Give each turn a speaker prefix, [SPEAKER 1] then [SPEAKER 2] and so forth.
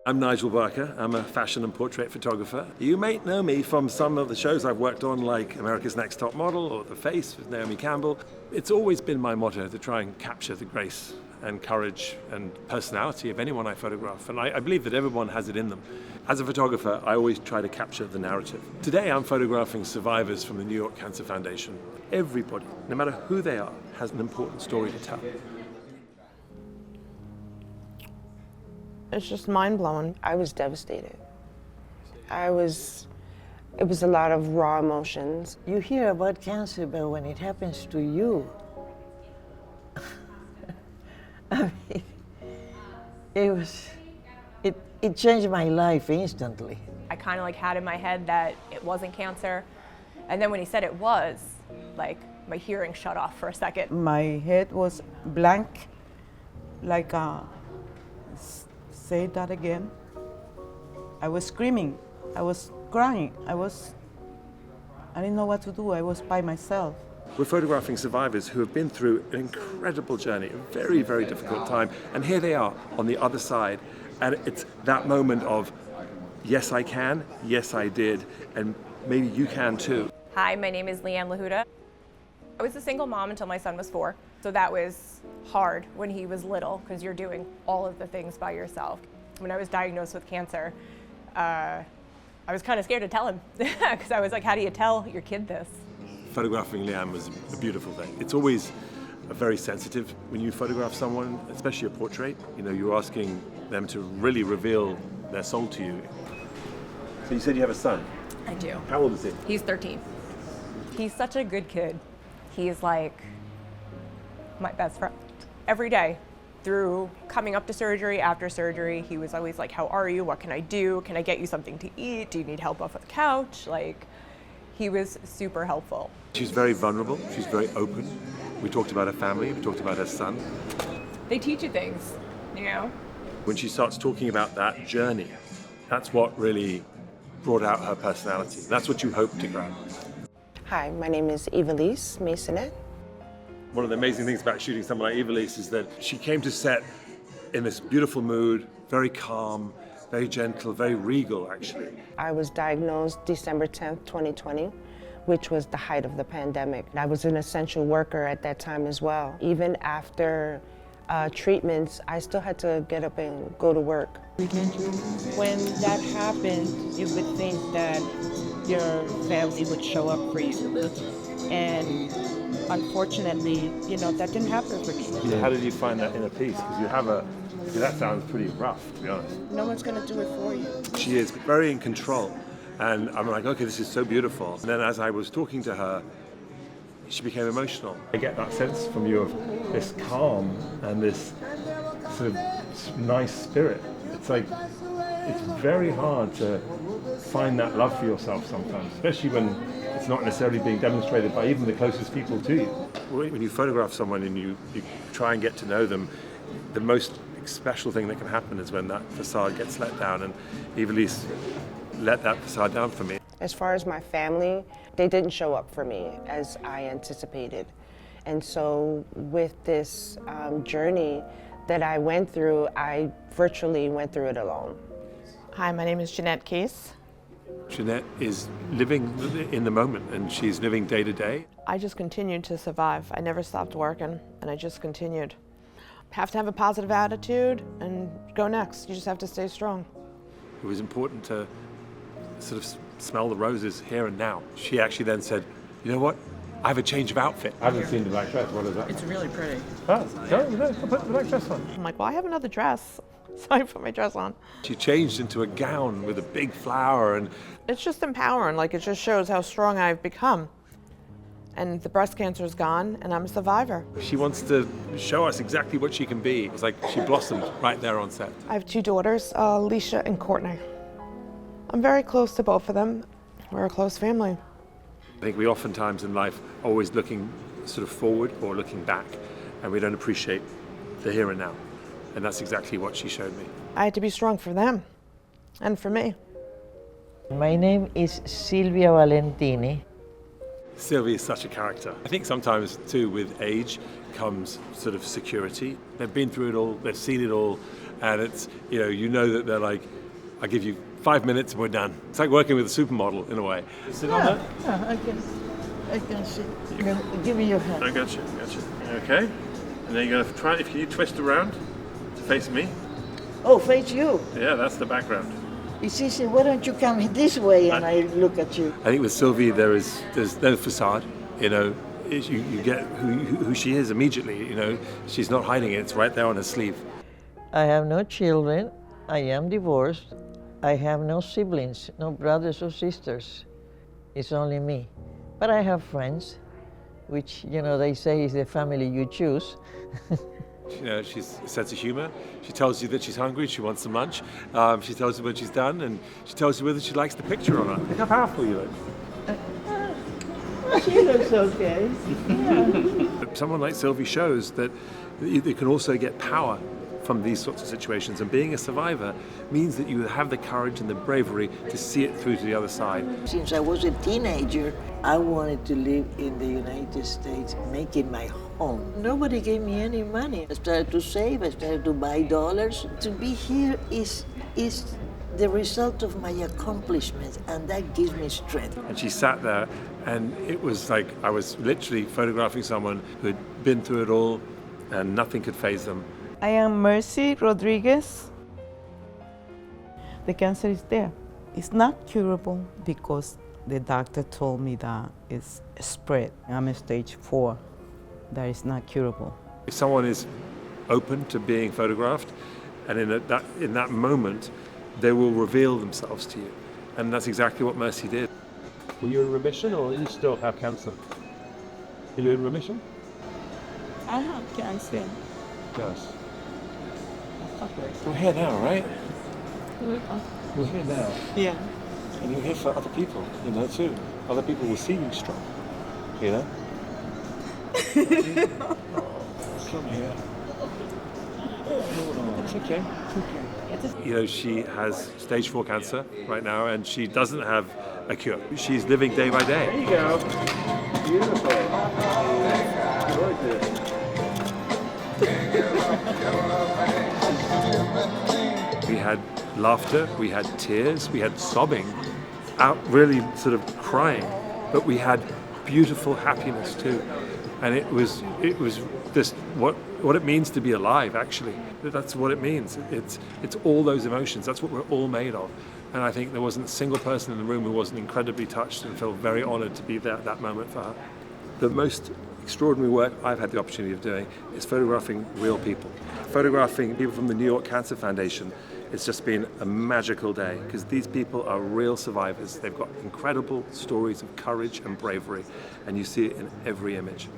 [SPEAKER 1] I'm Nigel Barker. I'm a fashion and portrait photographer. You may know me from some of the shows I've worked on, like America's Next Top Model or The Face with Naomi Campbell. It's always been my motto to try and capture the grace and courage and personality of anyone I photograph. And I believe that everyone has it in them. As a photographer, I always try to capture the narrative. Today, I'm photographing survivors from the New York Cancer Foundation. Everybody, no matter who they are, has an important story to tell.
[SPEAKER 2] It's just mind-blowing.
[SPEAKER 3] I was devastated. It was a lot of raw emotions.
[SPEAKER 4] You hear about cancer, but when it happens to you, I mean, it changed my life instantly.
[SPEAKER 5] I kind of like had in my head that it wasn't cancer. And then when he said it was, like my hearing shut off for a second.
[SPEAKER 6] My head was blank, like say that again. I was screaming, I was crying, I didn't know what to do, I was by myself.
[SPEAKER 1] We're photographing survivors who have been through an incredible journey, a very, very difficult time, and here they are on the other side, and it's that moment of, yes I can, yes I did, and maybe you can too.
[SPEAKER 5] Hi, my name is Luda. I was a single mom until my son was 4, so that was hard when he was little because you're doing all of the things by yourself. When I was diagnosed with cancer, I was kind of scared to tell him because I was like, how do you tell your kid this?
[SPEAKER 1] Photographing Liam was a beautiful thing. It's always very sensitive when you photograph someone, especially a portrait. You know, you're asking them to really reveal their soul to you. So you said you have a son?
[SPEAKER 5] I do.
[SPEAKER 1] How old is he?
[SPEAKER 5] He's 13. He's such a good kid. He's like my best friend. Every day, through coming up to surgery, after surgery, he was always like, how are you? What can I do? Can I get you something to eat? Do you need help off of the couch? Like, he was super helpful.
[SPEAKER 1] She's very vulnerable. She's very open. We talked about her family. We talked about her son.
[SPEAKER 5] They teach you things, you know?
[SPEAKER 1] When she starts talking about that journey, that's what really brought out her personality. That's what you hope to grab.
[SPEAKER 3] Hi, my name is Eva Mason.
[SPEAKER 1] One of the amazing things about shooting someone like Eva is that she came to set in this beautiful mood, very calm, very gentle, very regal, actually.
[SPEAKER 3] I was diagnosed December 10th, 2020, which was the height of the pandemic. I was an essential worker at that time as well. Even after treatments, I still had to get up and go to work.
[SPEAKER 7] When that happened, you would think that your family would show up for you. And unfortunately, you know, that didn't happen for me.
[SPEAKER 1] How did you find that inner peace? Because you have that sounds pretty rough, to be honest.
[SPEAKER 7] No one's going to do it for you.
[SPEAKER 1] She is very in control. And I'm like, okay, this is so beautiful. And then as I was talking to her, she became emotional. I get that sense from you of this calm and this sort of nice spirit. It's like, it's very hard to find that love for yourself sometimes, especially when it's not necessarily being demonstrated by even the closest people to you. When you photograph someone and you try and get to know them, the most special thing that can happen is when that facade gets let down, and Evilise let that facade down for me.
[SPEAKER 3] As far as my family, they didn't show up for me as I anticipated. And so with this journey that I went through, I virtually went through it alone.
[SPEAKER 2] Hi, my name is Janette Case.
[SPEAKER 1] Janette is living in the moment, and she's living day to day.
[SPEAKER 2] I just continued to survive. I never stopped working, and I just continued. Have to have a positive attitude and go next. You just have to stay strong.
[SPEAKER 1] It was important to sort of smell the roses here and now. She actually then said, you know what? I have a change of outfit. I haven't seen the black dress. What is that?
[SPEAKER 7] It's really pretty.
[SPEAKER 1] Oh, no, put the black dress on.
[SPEAKER 2] I'm like, well, I have another dress. So I put my dress on.
[SPEAKER 1] She changed into a gown with a big flower, and
[SPEAKER 2] it's just empowering. Like, it just shows how strong I've become. And the breast cancer is gone, and I'm a survivor.
[SPEAKER 1] she wants to show us exactly what she can be. It was like she blossomed right there on set.
[SPEAKER 2] I have 2 daughters, Alicia and Courtney. I'm very close to both of them. We're a close family.
[SPEAKER 1] I think we oftentimes in life are always looking sort of forward or looking back, and we don't appreciate the here and now. And that's exactly what she showed me.
[SPEAKER 2] I had to be strong for them and for me.
[SPEAKER 4] My name is Sylvia Valentini.
[SPEAKER 1] Sylvia is such a character. I think sometimes too with age comes sort of security. They've been through it all, they've seen it all, and it's, you know that they're like, I give you 5 minutes and we're done. It's like working with a supermodel in a way. Sit on that.
[SPEAKER 4] I can see. Give me your hand.
[SPEAKER 1] I got you. Okay. And then you're gonna try. If you twist around to face me.
[SPEAKER 4] Oh, face you.
[SPEAKER 1] Yeah, that's the background.
[SPEAKER 4] It's easy. Why don't you come this way and I look at you?
[SPEAKER 1] I think with Sylvie there's no facade. You get who she is immediately. She's not hiding it. It's right there on her sleeve.
[SPEAKER 4] I have no children. I am divorced. I have no siblings, no brothers or sisters. It's only me. But I have friends, which, they say is the family you choose.
[SPEAKER 1] She's a sense of humor. She tells you that she's hungry, she wants some lunch. She tells you when she's done, and she tells you whether she likes the picture or not. Look how powerful you look.
[SPEAKER 4] She looks okay.
[SPEAKER 1] Yeah. Someone like Sylvie shows that you can also get power from these sorts of situations, and being a survivor means that you have the courage and the bravery to see it through to the other side.
[SPEAKER 4] Since I was a teenager, I wanted to live in the United States, make it my home. Nobody gave me any money. I started to save, I started to buy dollars. To be here is the result of my accomplishments, and that gives me strength.
[SPEAKER 1] And she sat there, and it was like I was literally photographing someone who had been through it all, and nothing could faze them.
[SPEAKER 6] I am Mercy Rodriguez. The cancer is there. It's not curable because the doctor told me that it's spread. I'm at stage 4. That is not curable.
[SPEAKER 1] If someone is open to being photographed, and in that moment, they will reveal themselves to you. And that's exactly what Mercy did. Were you in remission, or you still have cancer? Are you in remission?
[SPEAKER 6] I have cancer.
[SPEAKER 1] Yes. We're here now, right? We're here now.
[SPEAKER 6] Yeah.
[SPEAKER 1] And you're here for other people, too. Other people will see you strong, Come here. It's okay. She has stage 4 cancer right now, and she doesn't have a cure. She's living day by day. There you go. Beautiful. Very good. We had laughter, we had tears, we had sobbing, out really sort of crying, but we had beautiful happiness too. And it was this what it means to be alive, actually. That's what it means. It's all those emotions. That's what we're all made of. And I think there wasn't a single person in the room who wasn't incredibly touched and felt very honored to be there at that moment for her. The most extraordinary work I've had the opportunity of doing is photographing real people. Photographing people from the New York Cancer Foundation, it's just been a magical day because these people are real survivors. They've got incredible stories of courage and bravery, and you see it in every image.